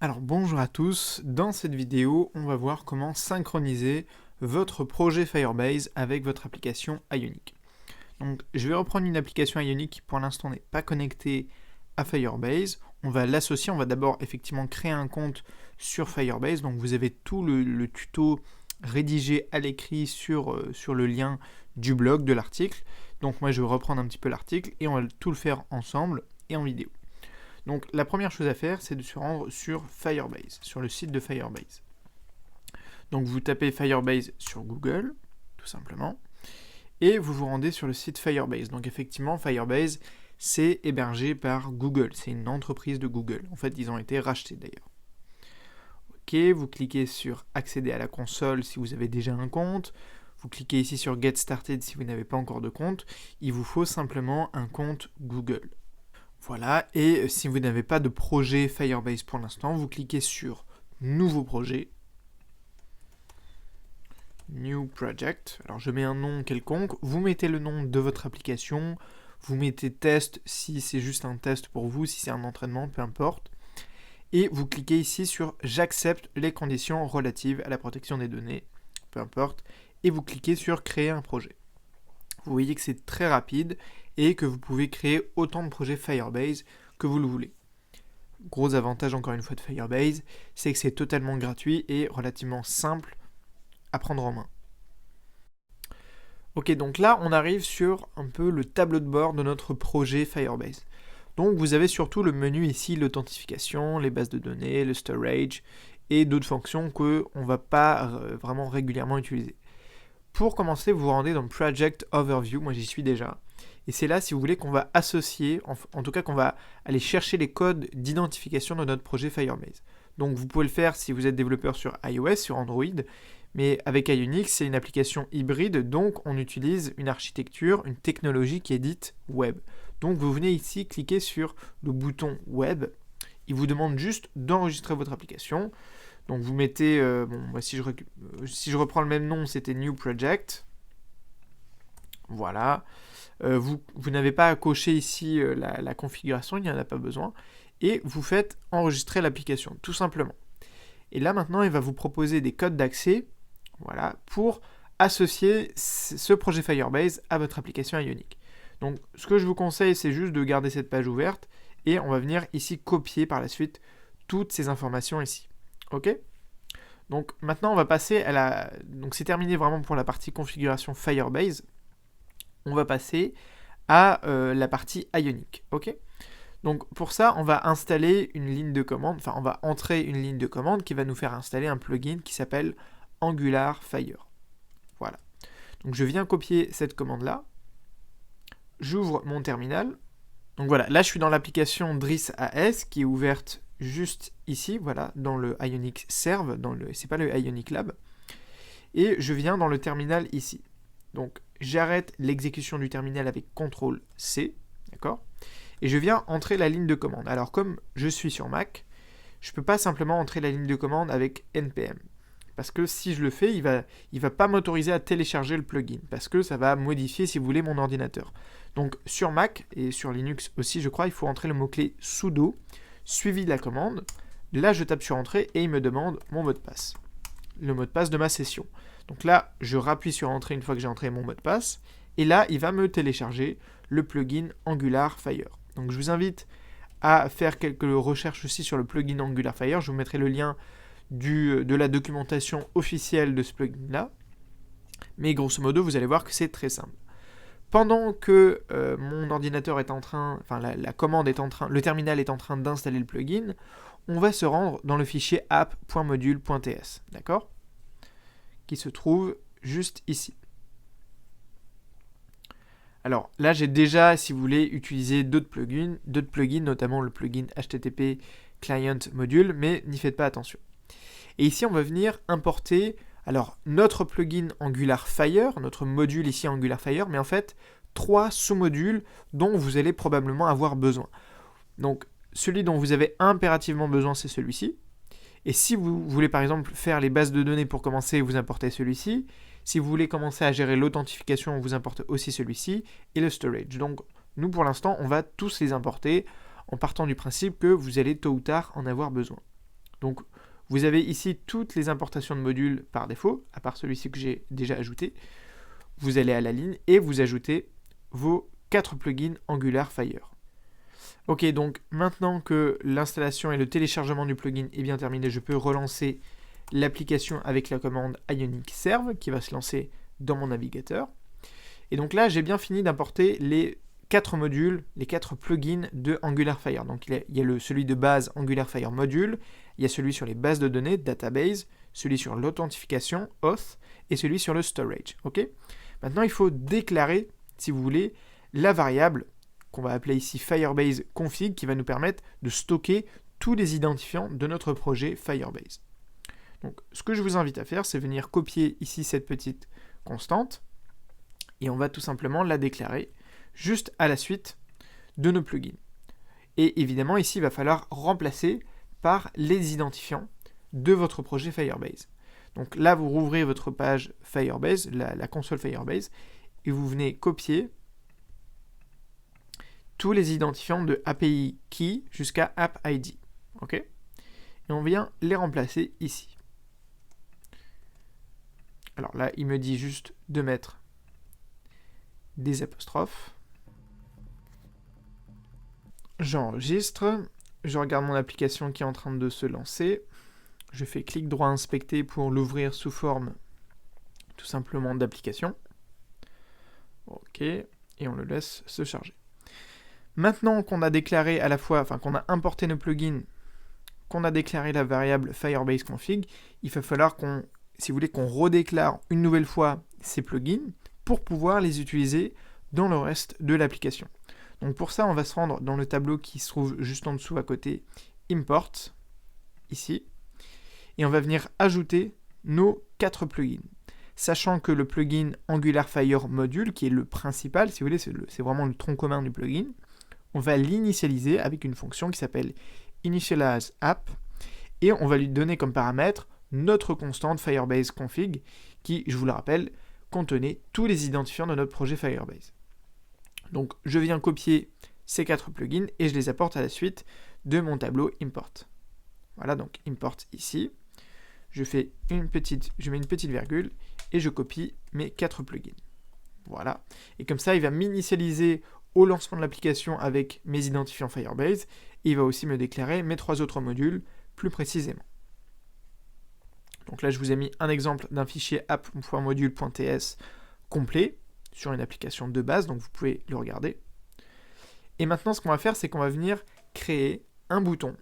Alors bonjour à tous, dans cette vidéo on va voir comment synchroniser votre projet Firebase avec votre application Ionic. Donc je vais reprendre une application Ionic qui pour l'instant n'est pas connectée à Firebase, on va l'associer, on va d'abord effectivement créer un compte sur Firebase, donc vous avez tout le tuto rédigé à l'écrit sur le lien du blog de l'article, donc moi je vais reprendre un petit peu l'article et on va tout le faire ensemble et en vidéo. Donc la première chose à faire, c'est de se rendre sur Firebase, sur le site de Firebase. Donc vous tapez Firebase sur Google, tout simplement, et vous vous rendez sur le site Firebase. Donc effectivement, Firebase, c'est hébergé par Google, c'est une entreprise de Google. En fait, ils ont été rachetés d'ailleurs. Ok, vous cliquez sur Accéder à la console si vous avez déjà un compte. Vous cliquez ici sur Get Started si vous n'avez pas encore de compte. Il vous faut simplement un compte Google. Voilà, et si vous n'avez pas de projet Firebase pour l'instant, vous cliquez sur Nouveau projet, New Project. Alors je mets un nom quelconque, vous mettez le nom de votre application, vous mettez test si c'est juste un test pour vous, si c'est un entraînement, peu importe. Et vous cliquez ici sur J'accepte les conditions relatives à la protection des données, peu importe, et vous cliquez sur Créer un projet. Vous voyez que c'est très rapide et que vous pouvez créer autant de projets Firebase que vous le voulez. Gros avantage encore une fois de Firebase, c'est que c'est totalement gratuit et relativement simple à prendre en main. Ok, donc là on arrive sur un peu le tableau de bord de notre projet Firebase. Donc vous avez surtout le menu ici, l'authentification, les bases de données, le storage et d'autres fonctions qu'on ne va pas vraiment régulièrement utiliser. Pour commencer, vous vous rendez dans Project Overview, moi j'y suis déjà. Et c'est là, si vous voulez, qu'on va associer, en tout cas qu'on va aller chercher les codes d'identification de notre projet Firebase. Donc vous pouvez le faire si vous êtes développeur sur iOS, sur Android, mais avec Ionic, c'est une application hybride, donc on utilise une architecture, une technologie qui est dite web. Donc vous venez ici cliquer sur le bouton web, il vous demande juste d'enregistrer votre application. Donc vous mettez, si je reprends le même nom, c'était New Project. Voilà. Vous n'avez pas à cocher ici la configuration, il n'y en a pas besoin. Et vous faites enregistrer l'application, tout simplement. Et là maintenant, il va vous proposer des codes d'accès, voilà, pour associer ce projet Firebase à votre application Ionic. Donc ce que je vous conseille, c'est juste de garder cette page ouverte et on va venir ici copier par la suite toutes ces informations ici. Ok ? Donc maintenant on va passer à la... Donc c'est terminé vraiment pour la partie configuration Firebase. On va passer à la partie Ionic. Ok ? Donc pour ça on va installer une ligne de commande, enfin on va entrer une ligne de commande qui va nous faire installer un plugin qui s'appelle Angular Fire. Voilà. Donc je viens copier cette commande là. J'ouvre mon terminal. Donc voilà, là je suis dans l'application Driss AS qui est ouverte juste ici, voilà, dans le Ionic Serve, c'est pas le Ionic Lab, et je viens dans le terminal ici. Donc j'arrête l'exécution du terminal avec CTRL-C, d'accord, et je viens entrer la ligne de commande. Alors comme je suis sur Mac, je peux pas simplement entrer la ligne de commande avec npm, parce que si je le fais, il va pas m'autoriser à télécharger le plugin, parce que ça va modifier, si vous voulez, mon ordinateur. Donc sur Mac, et sur Linux aussi, je crois, il faut entrer le mot-clé sudo, suivi de la commande. Là, je tape sur Entrée, et il me demande mon mot de passe. Le mot de passe de ma session. Donc là, je rappuie sur Entrée une fois que j'ai entré mon mot de passe, et là, il va me télécharger le plugin Angular Fire. Donc je vous invite à faire quelques recherches aussi sur le plugin Angular Fire, je vous mettrai le lien de la documentation officielle de ce plugin-là. Mais grosso modo, vous allez voir que c'est très simple. Pendant que mon ordinateur est en train, enfin la commande est en train, le terminal est en train d'installer le plugin, on va se rendre dans le fichier app.module.ts, d'accord ? Qui se trouve juste ici. Alors là, j'ai déjà, si vous voulez, utilisé d'autres plugins, notamment le plugin HTTP Client Module, mais n'y faites pas attention. Et ici, on va venir importer alors notre plugin Angular Fire, notre module ici Angular Fire, mais en fait 3 sous-modules dont vous allez probablement avoir besoin. Donc celui dont vous avez impérativement besoin, c'est celui-ci. Et si vous voulez par exemple faire les bases de données pour commencer, vous importez celui-ci. Si vous voulez commencer à gérer l'authentification, vous importez aussi celui-ci et le storage. Donc nous pour l'instant, on va tous les importer en partant du principe que vous allez tôt ou tard en avoir besoin. Donc, vous avez ici toutes les importations de modules par défaut, à part celui-ci que j'ai déjà ajouté. Vous allez à la ligne et vous ajoutez vos 4 plugins Angular Fire. Ok, donc maintenant que l'installation et le téléchargement du plugin est bien terminé, je peux relancer l'application avec la commande Ionic Serve qui va se lancer dans mon navigateur. Et donc là, j'ai bien fini d'importer les 4 modules, les 4 plugins de Angular Fire. Donc il y a celui de base Angular Fire Module, il y a celui sur les bases de données, Database, celui sur l'authentification, Auth, et celui sur le storage. Ok ? Maintenant, il faut déclarer, si vous voulez, la variable qu'on va appeler ici Firebase config qui va nous permettre de stocker tous les identifiants de notre projet Firebase. Donc, ce que je vous invite à faire, c'est venir copier ici cette petite constante et on va tout simplement la déclarer juste à la suite de nos plugins. Et évidemment, ici, il va falloir remplacer par les identifiants de votre projet Firebase. Donc là, vous rouvrez votre page Firebase, la console Firebase, et vous venez copier tous les identifiants de API Key jusqu'à App ID. Ok ? Et on vient les remplacer ici. Alors là, il me dit juste de mettre des apostrophes. J'enregistre. Je regarde mon application qui est en train de se lancer. Je fais clic droit inspecter pour l'ouvrir sous forme tout simplement d'application. Ok, et on le laisse se charger. Maintenant qu'on a déclaré à la fois, qu'on a importé nos plugins, qu'on a déclaré la variable Firebase config, il va falloir qu'on redéclare une nouvelle fois ces plugins pour pouvoir les utiliser dans le reste de l'application. Donc pour ça, on va se rendre dans le tableau qui se trouve juste en dessous à côté, Import, ici, et on va venir ajouter nos 4 plugins. Sachant que le plugin Angular Fire Module, qui est le principal, si vous voulez, c'est vraiment le tronc commun du plugin, on va l'initialiser avec une fonction qui s'appelle initializeApp, et on va lui donner comme paramètre notre constante Firebase config, qui, je vous le rappelle, contenait tous les identifiants de notre projet Firebase. Donc je viens copier ces 4 plugins et je les apporte à la suite de mon tableau import. Voilà, donc import ici. Je mets une petite virgule et je copie mes 4 plugins. Voilà. Et comme ça, il va m'initialiser au lancement de l'application avec mes identifiants Firebase et il va aussi me déclarer mes 3 autres modules plus précisément. Donc là, je vous ai mis un exemple d'un fichier app.module.ts complet sur une application de base, donc vous pouvez le regarder. Et maintenant, ce qu'on va faire, c'est qu'on va venir créer un bouton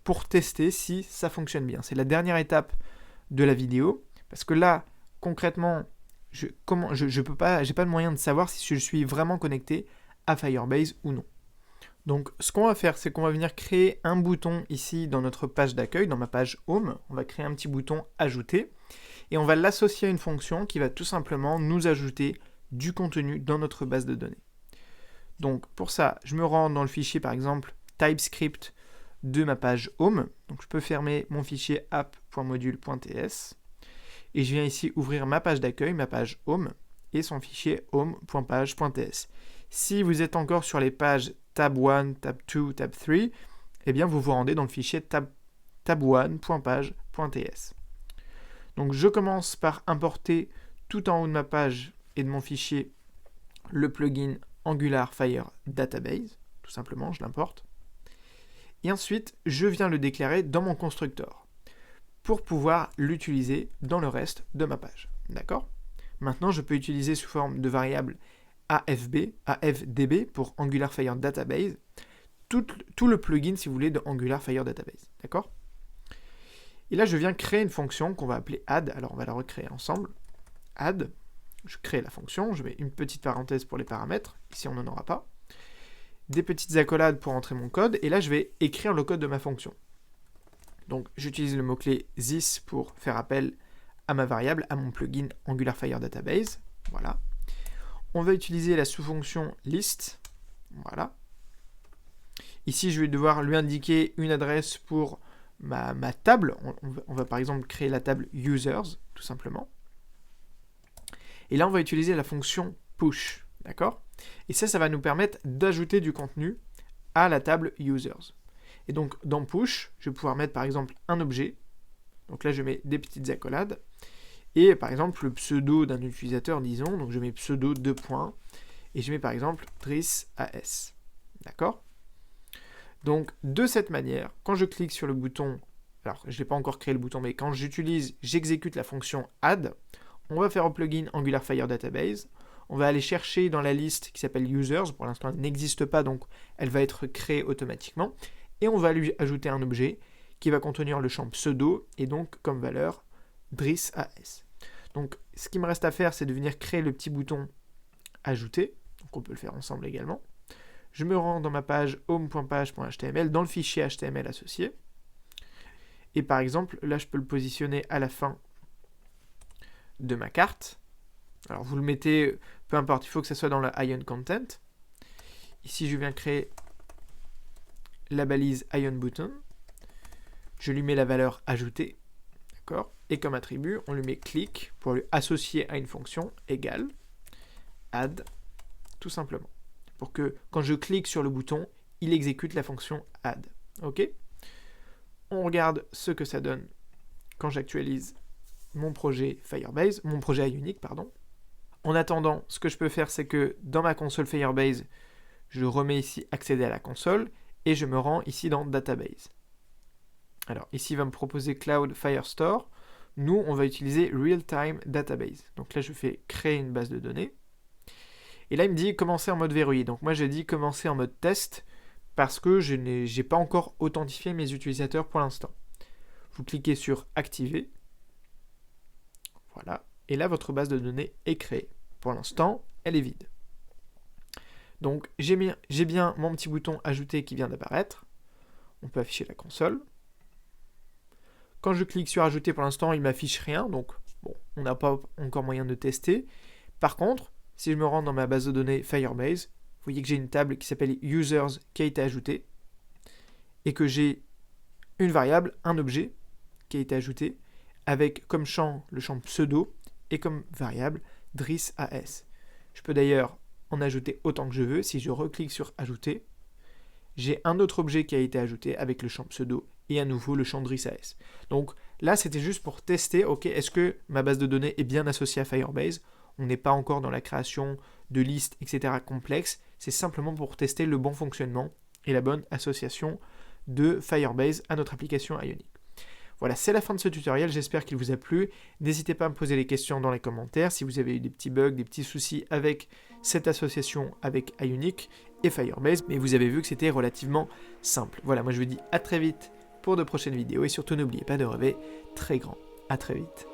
pour tester si ça fonctionne bien. C'est la dernière étape de la vidéo, parce que là, concrètement, j'ai pas de moyen de savoir si je suis vraiment connecté à Firebase ou non. Donc, ce qu'on va faire, c'est qu'on va venir créer un bouton ici dans notre page d'accueil, dans ma page Home. On va créer un petit bouton Ajouter, et on va l'associer à une fonction qui va tout simplement nous ajouter du contenu dans notre base de données. Donc pour ça, je me rends dans le fichier par exemple TypeScript de ma page Home. Donc je peux fermer mon fichier app.module.ts et je viens ici ouvrir ma page d'accueil, ma page Home et son fichier home.page.ts. Si vous êtes encore sur les pages tab 1, tab 2, tab 3, eh bien vous vous rendez dans le fichier tab1.page.ts. Donc je commence par importer tout en haut de ma page et de mon fichier le plugin Angular Fire Database, tout simplement, je l'importe. Et ensuite, je viens le déclarer dans mon constructeur pour pouvoir l'utiliser dans le reste de ma page. D'accord ? Maintenant, je peux utiliser sous forme de variable AFDB pour Angular Fire Database, tout le plugin, si vous voulez, de Angular Fire Database. D'accord ? Et là, je viens créer une fonction qu'on va appeler add. Alors, on va la recréer ensemble. Add. Je crée la fonction, je mets une petite parenthèse pour les paramètres, ici on n'en aura pas, des petites accolades pour entrer mon code, et là je vais écrire le code de ma fonction. Donc j'utilise le mot-clé this pour faire appel à ma variable, à mon plugin Angular Fire Database, voilà. On va utiliser la sous-fonction list, voilà. Ici je vais devoir lui indiquer une adresse pour ma table, on va par exemple créer la table users, tout simplement. Et là, on va utiliser la fonction push, d'accord ? Et ça va nous permettre d'ajouter du contenu à la table users. Et donc dans push, je vais pouvoir mettre par exemple un objet. Donc là je mets des petites accolades. Et par exemple le pseudo d'un utilisateur, disons, donc je mets pseudo 2 points. Et je mets par exemple Driss AS. D'accord? Donc de cette manière, quand je clique sur le bouton, alors je n'ai pas encore créé le bouton, mais quand j'exécute la fonction add, on va faire un plugin Angular Fire Database. On va aller chercher dans la liste qui s'appelle users, pour l'instant elle n'existe pas, donc elle va être créée automatiquement. Et on va lui ajouter un objet qui va contenir le champ pseudo, et donc comme valeur Driss AS. Donc ce qui me reste à faire, c'est de venir créer le petit bouton ajouter, donc on peut le faire ensemble également. Je me rends dans ma page home.page.html, dans le fichier HTML associé. Et par exemple, là je peux le positionner à la fin de ma carte. Alors vous le mettez, peu importe, il faut que ça soit dans la Ion Content. Ici je viens créer la balise Ion Button. Je lui mets la valeur ajoutée. D'accord ? Et comme attribut, on lui met click pour lui associer à une fonction égale add, tout simplement. Pour que quand je clique sur le bouton, il exécute la fonction add. Ok ? On regarde ce que ça donne quand j'actualise mon projet Firebase, mon projet Ionic, pardon. En attendant, ce que je peux faire, c'est que dans ma console Firebase, je remets ici accéder à la console et je me rends ici dans Database. Alors ici, il va me proposer Cloud Firestore. Nous, on va utiliser Real-Time Database. Donc là, je fais créer une base de données. Et là, il me dit commencer en mode verrouillé. Donc moi, j'ai dit commencer en mode test parce que je n'ai pas encore authentifié mes utilisateurs pour l'instant. Vous cliquez sur activer. Voilà. Et là, votre base de données est créée. Pour l'instant, elle est vide. Donc, j'ai bien mon petit bouton ajouter qui vient d'apparaître. On peut afficher la console. Quand je clique sur ajouter, pour l'instant, il ne m'affiche rien. Donc, bon, on n'a pas encore moyen de tester. Par contre, si je me rends dans ma base de données Firebase, vous voyez que j'ai une table qui s'appelle users qui a été ajoutée et que j'ai une variable, un objet qui a été ajouté avec comme champ le champ pseudo et comme variable Driss AS. Je peux d'ailleurs en ajouter autant que je veux. Si je reclique sur ajouter, j'ai un autre objet qui a été ajouté avec le champ pseudo et à nouveau le champ Driss AS. Donc là, c'était juste pour tester, ok, est-ce que ma base de données est bien associée à Firebase ? On n'est pas encore dans la création de listes, etc. complexes. C'est simplement pour tester le bon fonctionnement et la bonne association de Firebase à notre application Ionic. Voilà, c'est la fin de ce tutoriel, j'espère qu'il vous a plu. N'hésitez pas à me poser les questions dans les commentaires si vous avez eu des petits bugs, des petits soucis avec cette association avec Ionic et Firebase, mais vous avez vu que c'était relativement simple. Voilà, moi je vous dis à très vite pour de prochaines vidéos et surtout n'oubliez pas de rêver très grand. À très vite.